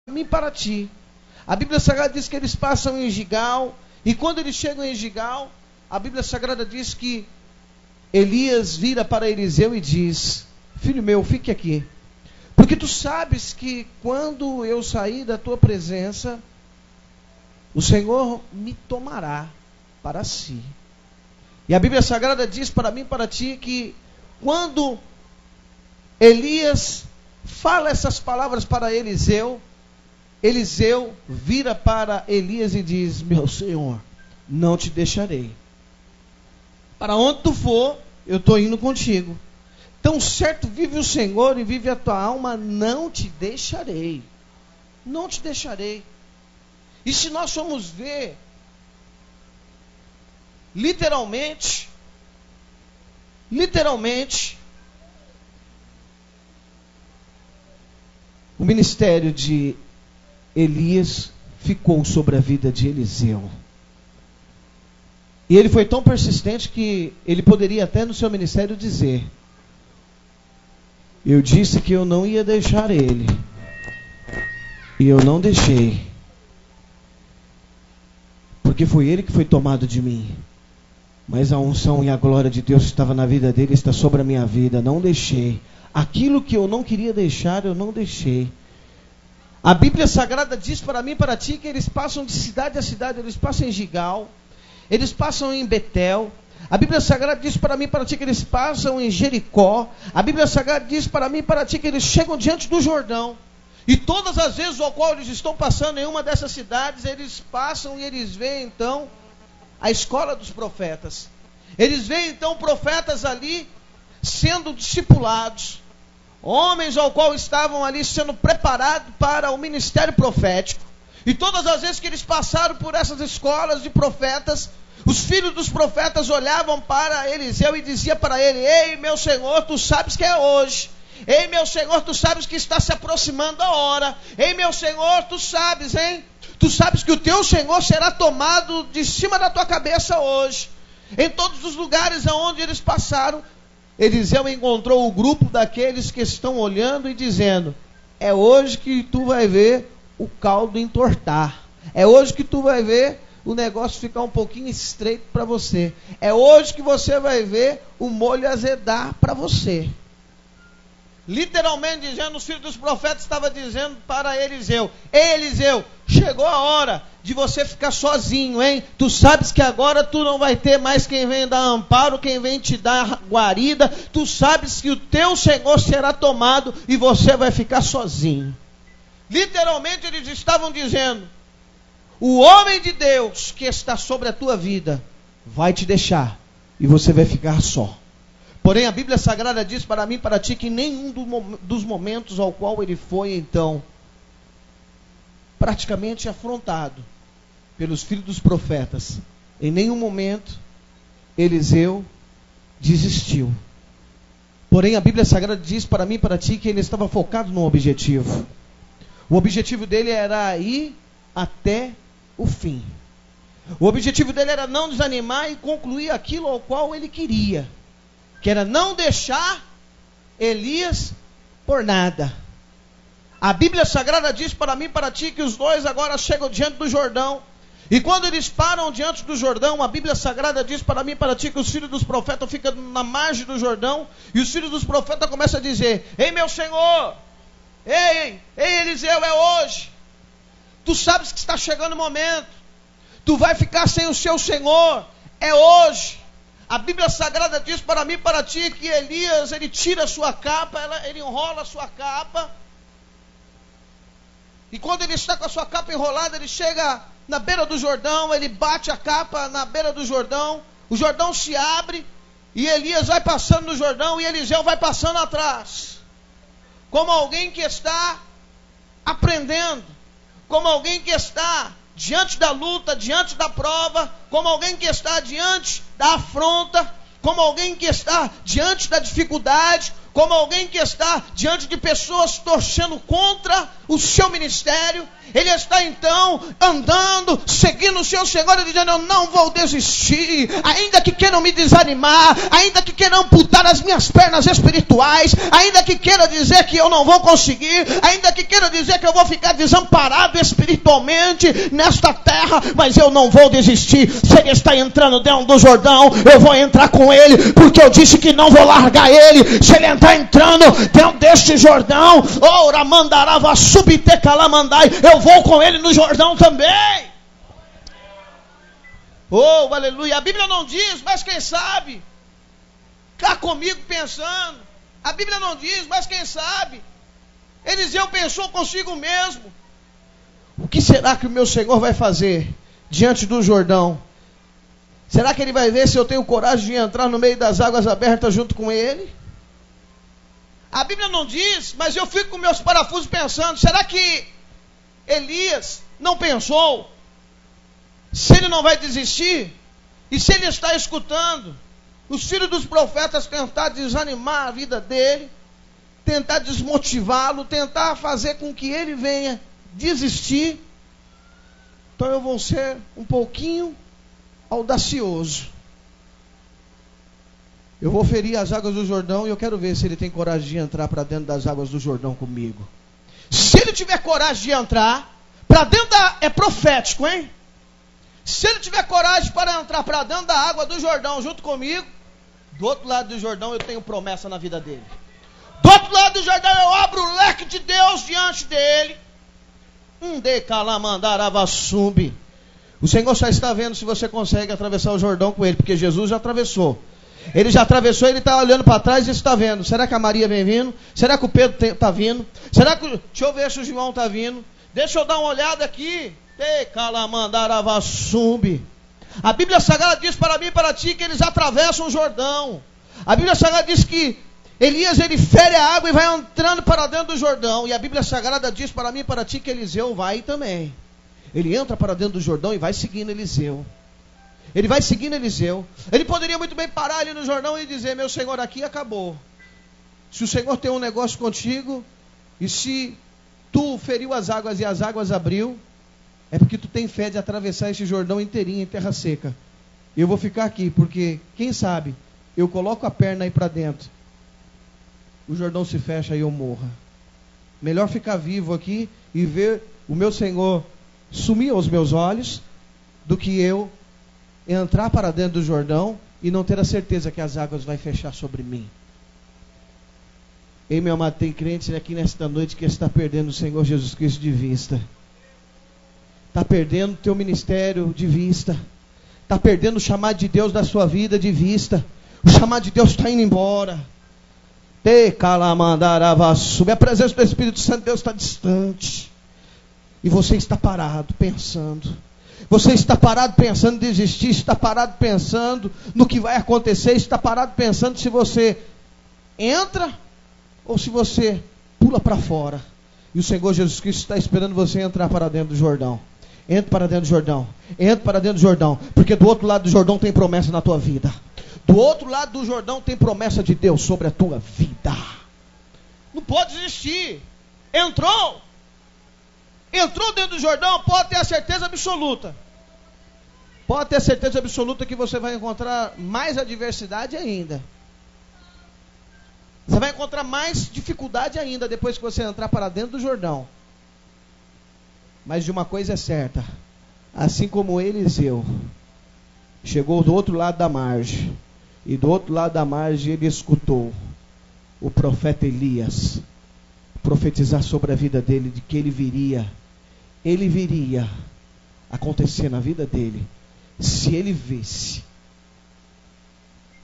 mim para ti. A Bíblia Sagrada diz que eles passam em Gigal, e quando eles chegam em Gigal, a Bíblia Sagrada diz que Elias vira para Eliseu e diz: filho meu, fique aqui, porque tu sabes que quando eu sair da tua presença, o Senhor me tomará para si. E a Bíblia Sagrada diz para mim e para ti que quando Elias fala essas palavras para Eliseu, Eliseu vira para Elias e diz: meu Senhor, não te deixarei. Para onde tu for, eu estou indo contigo. Tão certo vive o Senhor e vive a tua alma, não te deixarei. Não te deixarei. E se nós formos ver, literalmente, o ministério de Elias ficou sobre a vida de Eliseu. E ele foi tão persistente que ele poderia até no seu ministério dizer: eu disse que eu não ia deixar ele, e eu não deixei, porque foi ele que foi tomado de mim. Mas a unção e a glória de Deus estava na vida dele, está sobre a minha vida. Não deixei. Aquilo que eu não queria deixar, eu não deixei. A Bíblia Sagrada diz para mim e para ti que eles passam de cidade a cidade. Eles passam em Gigal, eles passam em Betel. A Bíblia Sagrada diz para mim e para ti que eles passam em Jericó. A Bíblia Sagrada diz para mim e para ti que eles chegam diante do Jordão. E todas as vezes ao qual eles estão passando em uma dessas cidades, eles passam e eles veem então a escola dos profetas. Eles veem então profetas ali sendo discipulados, homens ao qual estavam ali sendo preparados para o ministério profético. E todas as vezes que eles passaram por essas escolas de profetas, os filhos dos profetas olhavam para Eliseu e diziam para ele: ei, meu Senhor, tu sabes que é hoje. Ei, meu Senhor, tu sabes que está se aproximando a hora. Ei, meu Senhor, tu sabes, hein? Tu sabes que o teu Senhor será tomado de cima da tua cabeça hoje. Em todos os lugares aonde eles passaram, Eliseu encontrou o grupo daqueles que estão olhando e dizendo: é hoje que tu vai ver o caldo entortar. É hoje que tu vai ver o negócio ficar um pouquinho estreito para você. É hoje que você vai ver o molho azedar para você. Literalmente dizendo, os filhos dos profetas estavam dizendo para Eliseu: ei, Eliseu, chegou a hora de você ficar sozinho, hein? Tu sabes que agora tu não vai ter mais quem vem dar amparo, quem vem te dar guarida. Tu sabes que o teu Senhor será tomado e você vai ficar sozinho. Literalmente eles estavam dizendo: o homem de Deus que está sobre a tua vida vai te deixar e você vai ficar só. Porém, a Bíblia Sagrada diz para mim e para ti que nenhum dos momentos ao qual ele foi, então, praticamente afrontado pelos filhos dos profetas, em nenhum momento Eliseu desistiu. Porém, a Bíblia Sagrada diz para mim e para ti que ele estava focado no objetivo. O objetivo dele era ir até o fim. O objetivo dele era não desanimar e concluir aquilo ao qual ele queria, que era não deixar Elias por nada. A Bíblia Sagrada diz para mim e para ti que os dois agora chegam diante do Jordão. E quando eles param diante do Jordão, a Bíblia Sagrada diz para mim e para ti que os filhos dos profetas ficam na margem do Jordão. E os filhos dos profetas começam a dizer: ei, meu Senhor, ei, Eliseu, é hoje. Tu sabes que está chegando o momento. Tu vai ficar sem o seu Senhor. É hoje. A Bíblia Sagrada diz para mim e para ti que Elias, ele tira a sua capa, ele enrola a sua capa. E quando ele está com a sua capa enrolada, ele chega na beira do Jordão, ele bate a capa na beira do Jordão. O Jordão se abre e Elias vai passando no Jordão e Eliseu vai passando atrás. Como alguém que está aprendendo, como alguém que está diante da luta, diante da prova, como alguém que está diante da afronta, como alguém que está diante da dificuldade, como alguém que está diante de pessoas torcendo contra o seu ministério. Ele está então andando, seguindo o seu Senhor e dizendo: eu não vou desistir, ainda que queiram me desanimar, ainda que queiram amputar as minhas pernas espirituais, ainda que queiram dizer que eu não vou conseguir, ainda que queiram dizer que eu vou ficar desamparado espiritualmente nesta terra, mas eu não vou desistir. Se ele está entrando dentro do Jordão, eu vou entrar com ele, porque eu disse que não vou largar ele. Se ele está entrando dentro deste Jordão, ora mandarava subtecalamandai, eu vou com ele no Jordão também. Oh, aleluia. A Bíblia não diz, mas quem sabe? Cá comigo pensando. A Bíblia não diz, mas quem sabe? Eliseu pensou consigo mesmo: o que será que o meu Senhor vai fazer diante do Jordão? Será que ele vai ver se eu tenho coragem de entrar no meio das águas abertas junto com ele? A Bíblia não diz, mas eu fico com meus parafusos pensando: será que Elias não pensou se ele não vai desistir? E se ele está escutando os filhos dos profetas tentar desanimar a vida dele, tentar desmotivá-lo, tentar fazer com que ele venha desistir, então eu vou ser um pouquinho audacioso. Eu vou ferir as águas do Jordão e eu quero ver se ele tem coragem de entrar para dentro das águas do Jordão comigo. Se ele tiver coragem de entrar para dentro é profético, hein? Se ele tiver coragem para entrar para dentro da água do Jordão junto comigo, do outro lado do Jordão eu tenho promessa na vida dele. Do outro lado do Jordão eu abro o leque de Deus diante dele. Decalamandaravasumbi. O Senhor já está vendo se você consegue atravessar o Jordão com ele, porque Jesus já atravessou. Ele já atravessou, ele está olhando para trás e está vendo. Será que a Maria vem vindo? Será que o Pedro está vindo? Será que... Deixa eu ver se o João está vindo. Deixa eu dar uma olhada aqui. Decalamandaravasumbi. A Bíblia Sagrada diz para mim e para ti que eles atravessam o Jordão. A Bíblia Sagrada diz que Elias, ele fere a água e vai entrando para dentro do Jordão. E a Bíblia Sagrada diz para mim e para ti que Eliseu vai também. Ele entra para dentro do Jordão e vai seguindo Eliseu. Ele vai seguindo Eliseu. Ele poderia muito bem parar ali no Jordão e dizer: meu Senhor, aqui acabou. Se o Senhor tem um negócio contigo, e se tu feriu as águas e as águas abriu, é porque tu tem fé de atravessar esse Jordão inteirinho em terra seca. Eu vou ficar aqui, porque quem sabe eu coloco a perna aí para dentro, o Jordão se fecha e eu morra. Melhor ficar vivo aqui e ver o meu Senhor sumir aos meus olhos, do que eu entrar para dentro do Jordão e não ter a certeza que as águas vão fechar sobre mim. Ei, meu amado, tem crentes aqui nesta noite que está perdendo o Senhor Jesus Cristo de vista. Está perdendo o teu ministério de vista. Está perdendo o chamado de Deus da sua vida de vista. O chamado de Deus está indo embora. A presença do Espírito Santo de Deus está distante. E você está parado pensando. Você está parado pensando em desistir. Está parado pensando no que vai acontecer. Está parado pensando se você entra ou se você pula para fora. E o Senhor Jesus Cristo está esperando você entrar para dentro do Jordão. Entre para dentro do Jordão. Entre para dentro do Jordão. Porque do outro lado do Jordão tem promessa na tua vida. Do outro lado do Jordão tem promessa de Deus sobre a tua vida. Não pode desistir. Entrou dentro do Jordão, pode ter a certeza absoluta. Pode ter a certeza absoluta que você vai encontrar mais adversidade ainda. Você vai encontrar mais dificuldade ainda depois que você entrar para dentro do Jordão. Mas de uma coisa é certa: assim como Eliseu chegou do outro lado da margem, e do outro lado da margem ele escutou o profeta Elias profetizar sobre a vida dele, de que ele viria acontecer na vida dele, se ele visse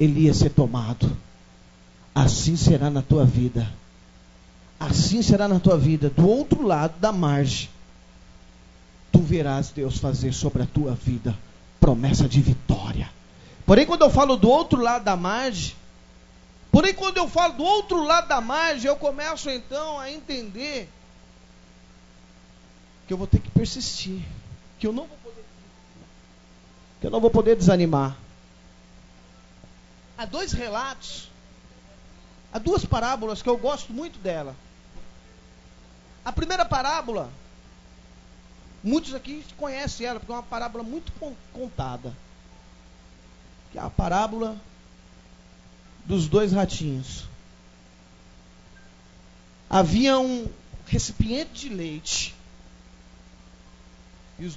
Elias ser tomado. Assim será na tua vida. Assim será na tua vida. Do outro lado da margem, tu verás Deus fazer sobre a tua vida promessa de vitória. Porém, quando eu falo do outro lado da margem, eu começo então a entender que eu vou ter que persistir, que eu não vou poder desanimar. Há dois relatos, há duas parábolas que eu gosto muito dela. A primeira parábola Muitos aqui conhecem ela, porque é uma parábola muito contada. Que é a parábola dos 2 ratinhos. Havia um recipiente de leite. E os 2